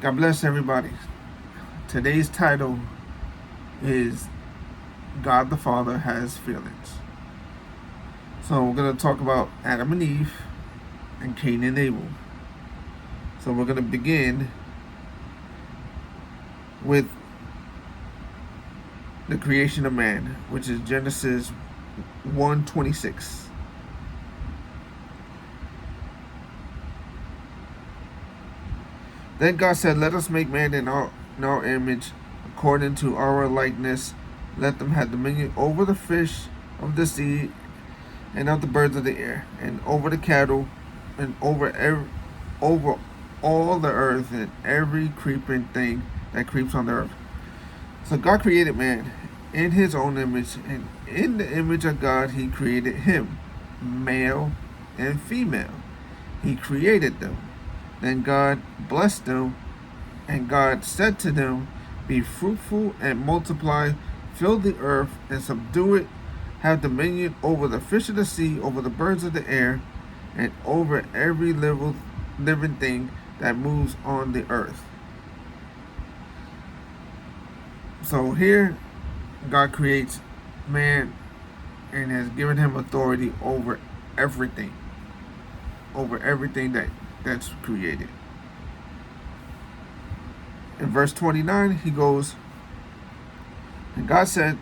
God bless everybody. Today's title is God the Father Has Feelings. So we're going to talk about Adam and Eve and Cain and Abel. So we're going to begin with the creation of man, which is Genesis 1:26. Then God said, "Let us make man in our image, according to our likeness. Let them have dominion over the fish of the sea, and of the birds of the air, and over the cattle, and over all the earth, and every creeping thing that creeps on the earth." So God created man in his own image, and in the image of God he created him, male and female. He created them. Then God blessed them, and God said to them, "Be fruitful and multiply, fill the earth and subdue it, have dominion over the fish of the sea, over the birds of the air, and over every living thing that moves on the earth." So here, God creates man and has given him authority over everything, that's created. In verse 29, he goes, "And God said,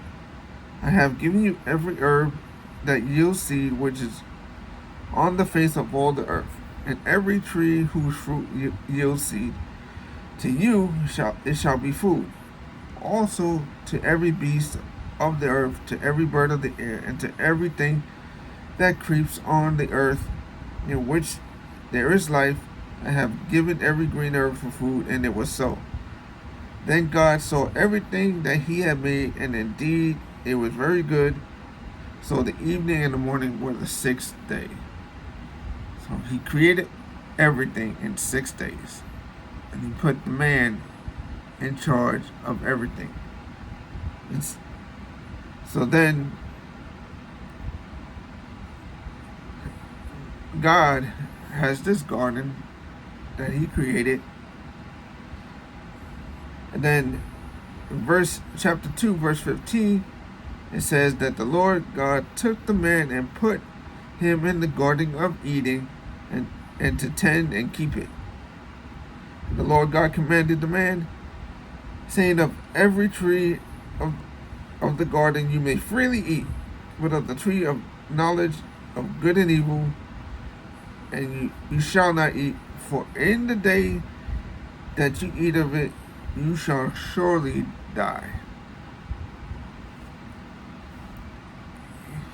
I have given you every herb that yields seed, which is on the face of all the earth, and every tree whose fruit yields seed. To you it shall be food. Also to every beast of the earth, to every bird of the air, and to everything that creeps on the earth, in which there is life, I have given every green herb for food." And it was so. Then God saw everything that he had made, and indeed it was very good. So the evening and the morning were the sixth day. So he created everything in 6 days. And he put the man in charge of everything. So then God has this garden that he created. And then in chapter 2, verse 15, it says that the Lord God took the man and put him in the garden of Eden, and to tend and keep it. The Lord God commanded the man, saying, "Of every tree of the garden you may freely eat, but of the tree of knowledge of good and evil, and you shall not eat, for in the day that you eat of it, you shall surely die."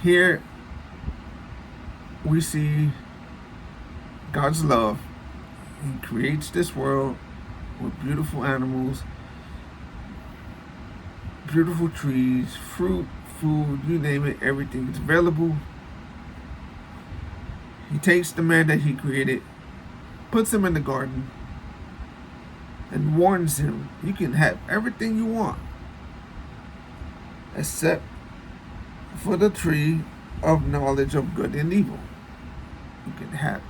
Here we see God's love. He creates this world with beautiful animals, beautiful trees, fruit, food, you name it, everything is available. He takes the man that he created, puts him in the garden, and warns him, you can have everything you want, except for the tree of knowledge of good and evil. You can have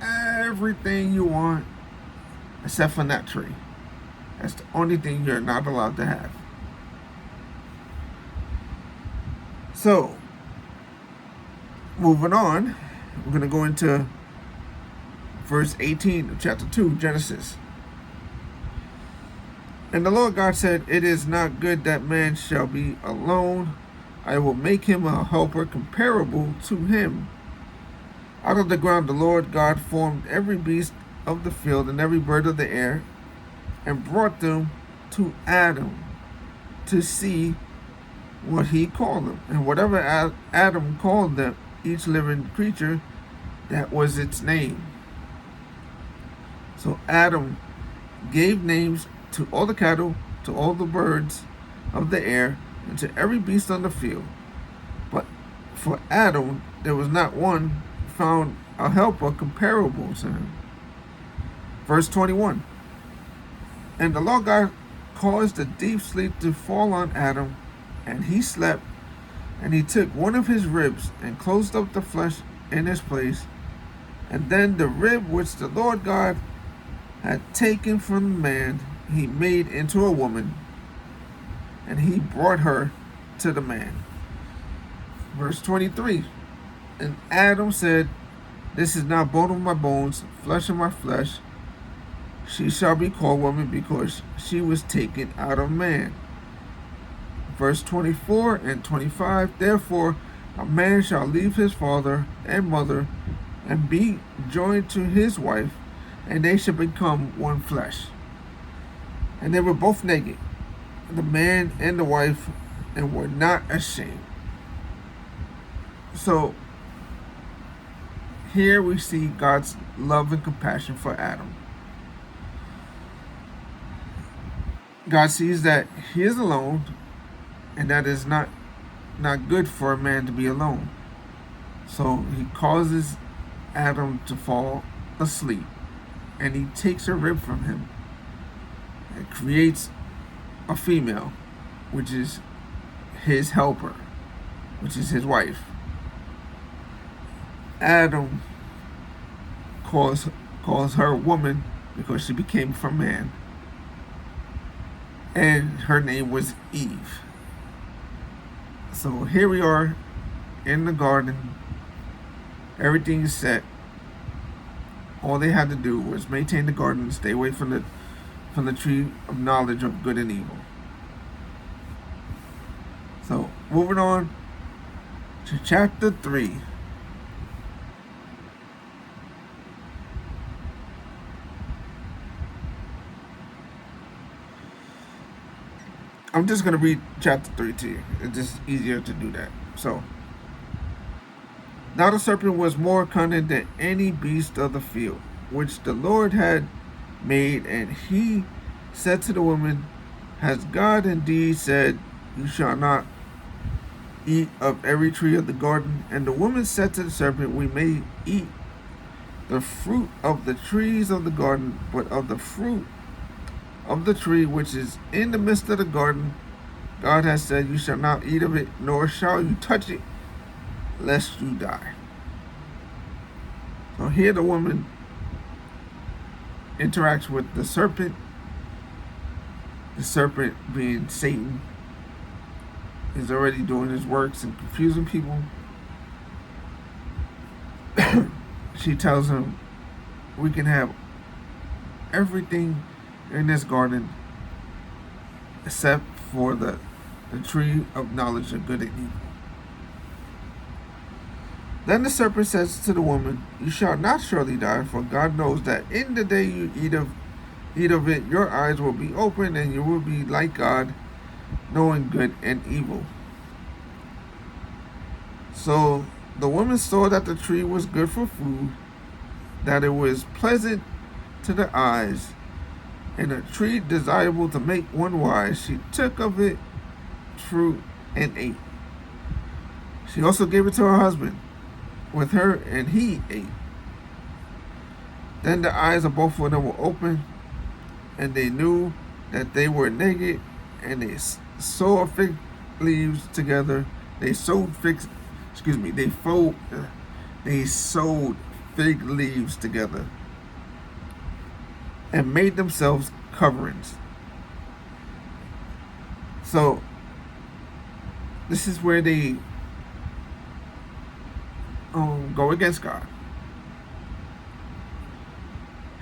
everything you want, except for that tree. That's the only thing you're not allowed to have. So, moving on, we're going to go into verse 18 of chapter 2, Genesis. "And the Lord God said, It is not good that man shall be alone. I will make him a helper comparable to him. Out of the ground the Lord God formed every beast of the field and every bird of the air, and brought them to Adam to see what he called them. And whatever Adam called them, each living creature, that was its name." So Adam gave names to all the cattle, to all the birds of the air, and to every beast on the field. But for Adam there was not one found a helper comparable to him. Verse 21. "And the Lord God caused a deep sleep to fall on Adam, and he slept. And he took one of his ribs and closed up the flesh in his place. And then the rib which the Lord God had taken from the man, he made into a woman, and he brought her to the man. Verse 23. And Adam said, this is now bone of my bones, flesh of my flesh. She shall be called woman because she was taken out of man. Verse 24 and 25. Therefore, a man shall leave his father and mother and be joined to his wife, and they shall become one flesh. And they were both naked, the man and the wife, and were not ashamed. So, here we see God's love and compassion for Adam. God sees that he is alone, and that is not good for a man to be alone. So he causes Adam to fall asleep, and he takes a rib from him and creates a female, which is his helper, which is his wife. Adam calls her woman because she became from man, and her name was Eve. So here we are in the garden. Everything is set. All they had to do was maintain the garden, stay away from the tree of knowledge of good and evil. So moving on to chapter 3. I'm just going to read chapter 3 to you. It's just easier to do that. So, now the serpent was more cunning than any beast of the field, which the Lord had made. And he said to the woman, has God indeed said, you shall not eat of every tree of the garden? And the woman said to the serpent, we may eat the fruit of the trees of the garden, but of the fruit of the tree which is in the midst of the garden, God has said, you shall not eat of it, nor shall you touch it, lest you die. So here the woman interacts with the serpent being Satan, is already doing his works and confusing people. She tells him, we can have everything in this garden except for the tree of knowledge of good and evil. Then the serpent says to the woman, you shall not surely die, for God knows that in the day you eat of it, your eyes will be open, and you will be like God, knowing good and evil. So the woman saw that the tree was good for food, that it was pleasant to the eyes, and a tree desirable to make one wise. She took of it fruit and ate. She also gave it to her husband with her, and he ate. Then the eyes of both of them were open, and they knew that they were naked, and they sewed fig leaves together. They sewed fig leaves together and made themselves coverings. So this is where they go against God.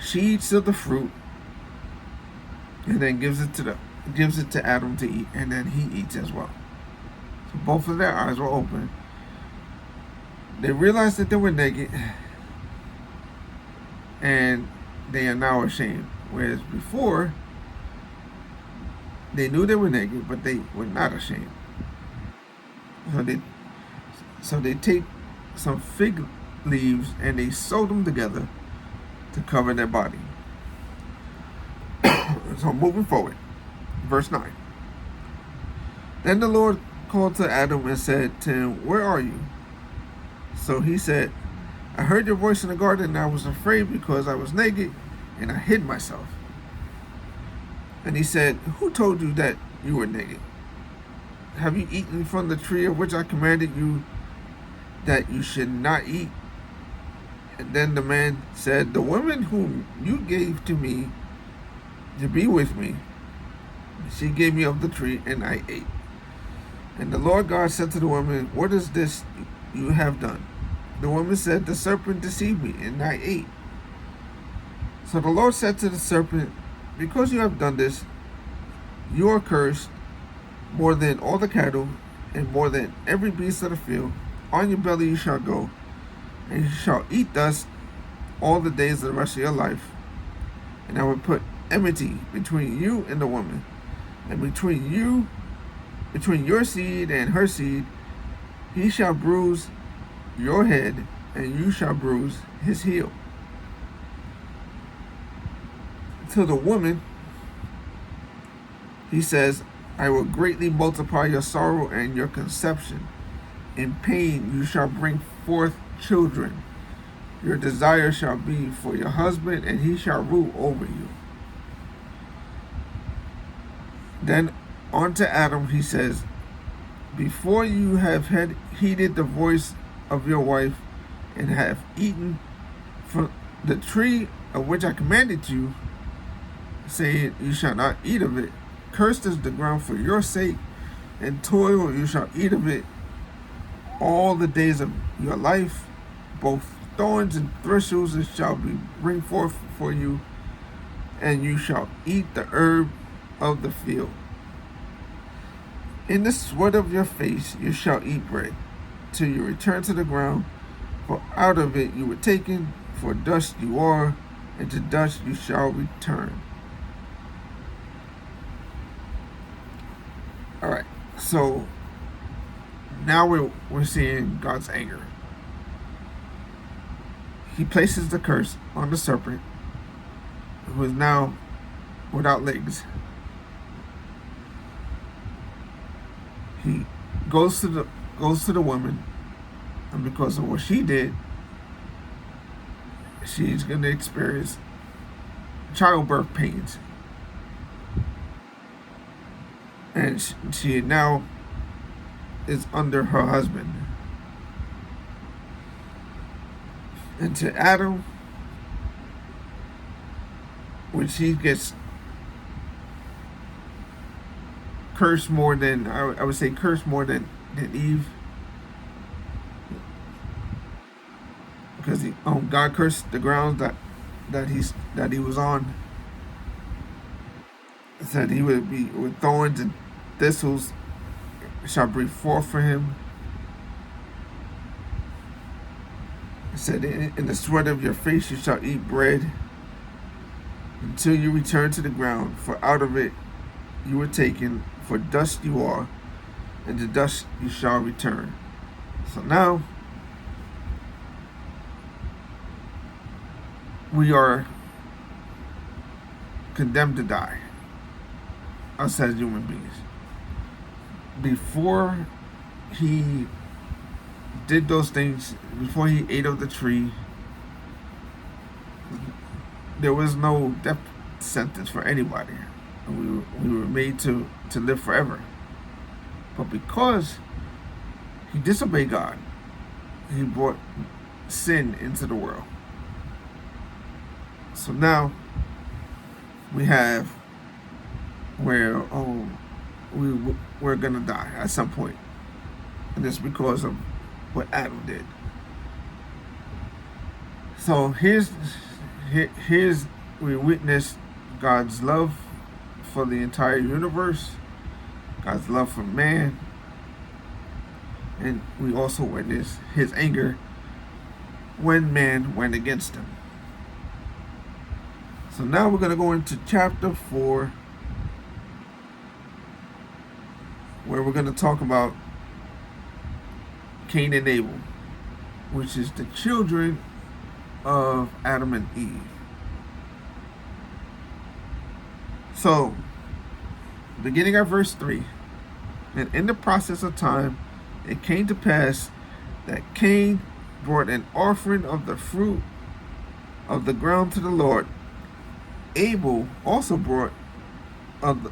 She eats of the fruit and then gives it to Adam to eat, and then he eats as well. So both of their eyes were open. They realized that they were naked, and they are now ashamed. Whereas before, they knew they were naked, but they were not ashamed. So they take some fig leaves and they sew them together to cover their body. So moving forward, verse 9. Then the Lord called to Adam and said to him, where are you? So he said, I heard your voice in the garden, and I was afraid because I was naked, and I hid myself. And he said, who told you that you were naked? Have you eaten from the tree of which I commanded you that you should not eat? And then the man said, the woman whom you gave to me to be with me, she gave me of the tree, and I ate. And the Lord God said to the woman, what is this you have done? The woman said, the serpent deceived me, and I ate. So the Lord said to the serpent, because you have done this, you are cursed more than all the cattle, and more than every beast of the field. On your belly you shall go, and you shall eat dust all the days of the rest of your life. And I will put enmity between you and the woman, and between your seed and her seed. He shall bruise your head, and you shall bruise his heel. To the woman, he says, I will greatly multiply your sorrow and your conception. In pain you shall bring forth children. Your desire shall be for your husband, and he shall rule over you. Then on to Adam, he says, before you have heeded the voice of your wife, and have eaten from the tree of which I commanded you, saying, you shall not eat of it. Cursed is the ground for your sake, and toil you shall eat of it all the days of your life. Both thorns and thistles it shall bring forth for you, and you shall eat the herb of the field. In the sweat of your face you shall eat bread, till you return to the ground, for out of it you were taken, for dust you are, and to dust you shall return. All right, so now we're seeing God's anger. He places the curse on the serpent, who is now without legs. He goes to the woman, and because of what she did, she's going to experience childbirth pains. And she now is under her husband. And to Adam, when she gets cursed more than, I would say cursed more than Eve, because God cursed the ground that he was on. It said he would be with thorns and thistles shall breathe forth for him. It said, in the sweat of your face you shall eat bread until you return to the ground, for out of it you were taken, for dust you are, and to dust you shall return. So now we are condemned to die, us as human beings. Before he did those things, before he ate of the tree, there was no death sentence for anybody. We were made to live forever. But because he disobeyed God, he brought sin into the world. So now we have where we're gonna die at some point, and it's because of what Adam did. So here's we witness God's love for the entire universe, God's love for man, and we also witness his anger when man went against him. So now we're going to go into chapter 4, where we're going to talk about Cain and Abel, which is the children of Adam and Eve. So, beginning at verse 3, and in the process of time, it came to pass that Cain brought an offering of the fruit of the ground to the Lord. Abel also brought of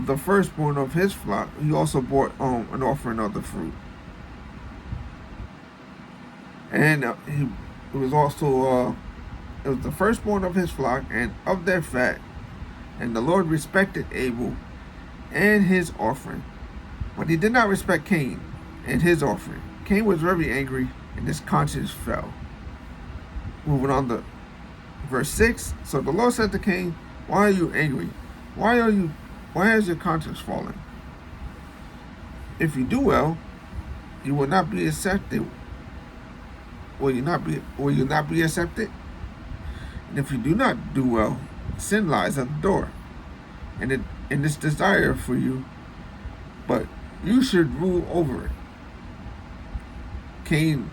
the firstborn of his flock. He also brought an offering of the fruit. And it was also it was the firstborn of his flock and of their fat. And the Lord respected Abel and his offering, but he did not respect Cain and his offering. Cain was very angry, and his conscience fell. Moving on to verse 6. So the Lord said to Cain, "Why are you angry? Why has your conscience fallen? If you do well, you will not be accepted. Will you not be accepted? And if you do not do well, sin lies at the door, and its desire for you, but you should rule over it." Cain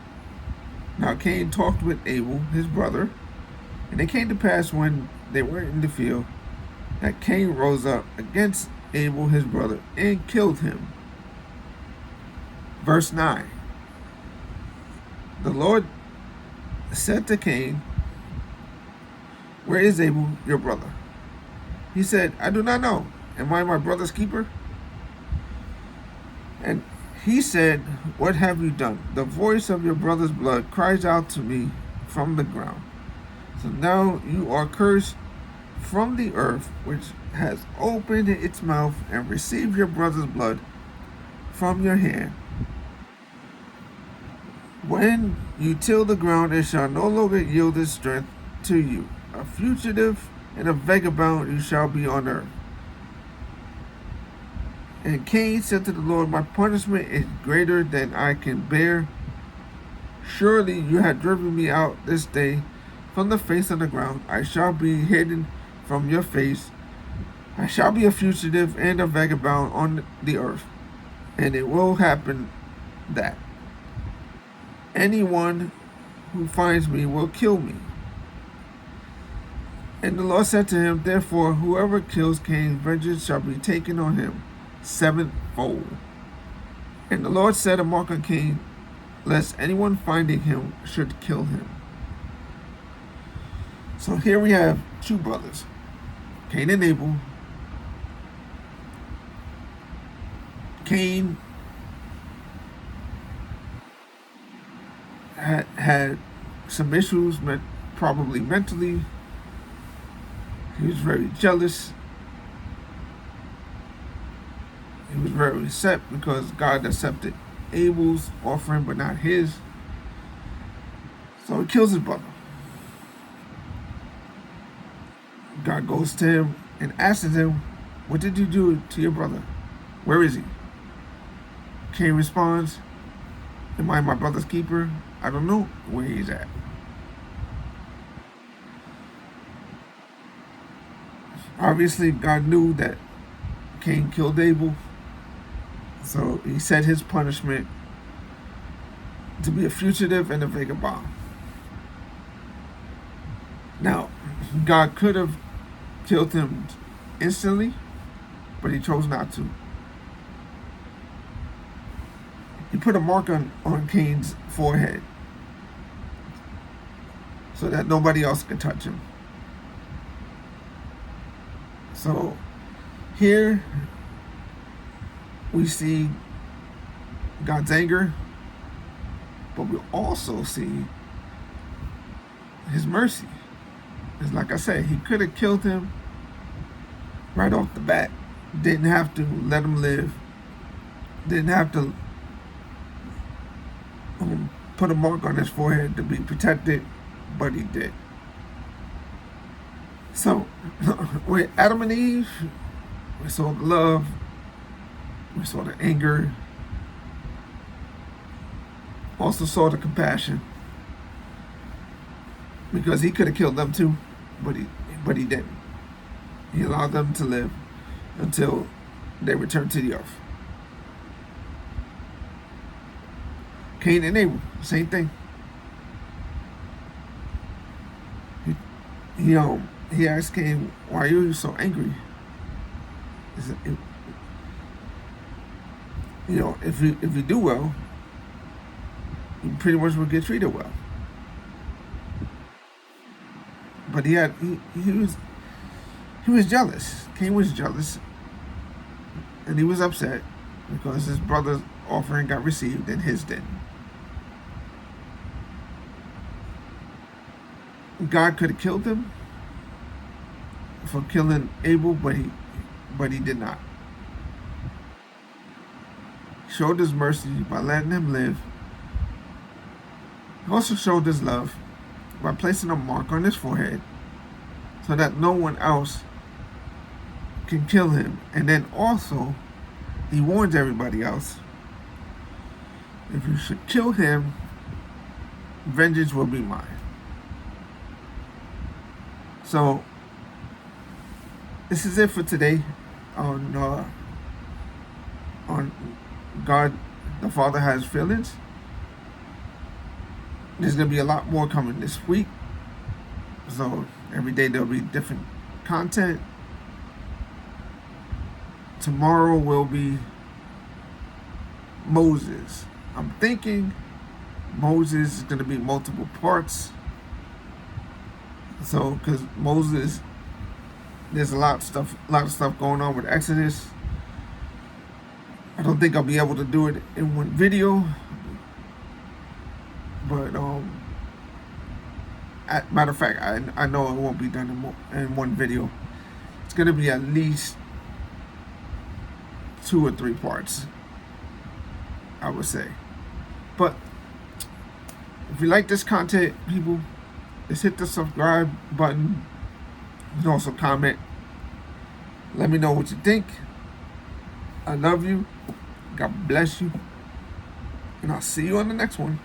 talked with Abel, his brother, and it came to pass when they were in the field that Cain rose up against Abel, his brother, and killed him. Verse 9. The Lord said to Cain, "Where is Abel, your brother?" He said, "I do not know. Am I my brother's keeper?" And he said, "What have you done? The voice of your brother's blood cries out to me from the ground. So now you are cursed from the earth, which has opened its mouth and received your brother's blood from your hand. When you till the ground, it shall no longer yield its strength to you. A fugitive and a vagabond you shall be on earth." And Cain said to the Lord, "My punishment is greater than I can bear. Surely you have driven me out this day from the face of the ground. I shall be hidden from your face. I shall be a fugitive and a vagabond on the earth. And it will happen that anyone who finds me will kill me." And the Lord said to him, "Therefore, whoever kills Cain, vengeance shall be taken on him sevenfold." And the Lord set a mark on Cain, lest anyone finding him should kill him. So here we have two brothers, Cain and Abel. Cain had some issues, probably mentally. He was very jealous. He was very upset because God accepted Abel's offering but not his. So he kills his brother. God goes to him and asks him, "What did you do to your brother? Where is he?" Cain responds, "Am I my brother's keeper? I don't know where he's at." Obviously, God knew that Cain killed Abel, so he set his punishment to be a fugitive and a vagabond. Now, God could have killed him instantly, but he chose not to. He put a mark on Cain's forehead so that nobody else could touch him. So here we see God's anger, but we also see his mercy. It's like I said, he could have killed him right off the bat. Didn't have to let him live. Didn't have to put a mark on his forehead to be protected, but he did. So with Adam and Eve, we saw the love, we saw the anger, also saw the compassion, because he could have killed them too, but he didn't. He allowed them to live until they returned to the earth. Cain and Abel, same thing. He asked Cain, "Why are you so angry?" If you do well, you pretty much will get treated well. But he was jealous. Cain was jealous, and he was upset because his brother's offering got received and his didn't. God could have killed him for killing Abel, but he did not. He showed his mercy by letting him live. He also showed his love by placing a mark on his forehead so that no one else can kill him. And then also, he warns everybody else, if you should kill him, vengeance will be mine. So, this is it for today on God the Father Has Feelings. There's going to be a lot more coming this week. So, every day there'll be different content. Tomorrow will be Moses. I'm thinking Moses is going to be multiple parts. So, because Moses, there's a lot of stuff going on with Exodus. I don't think I'll be able to do it in one video. But, matter of fact, I know it won't be done in one video. It's going to be at least 2 or 3 parts, I would say. But if you like this content, people, just hit the subscribe button. You can also comment. Let me know what you think. I love you. God bless you. And I'll see you on the next one.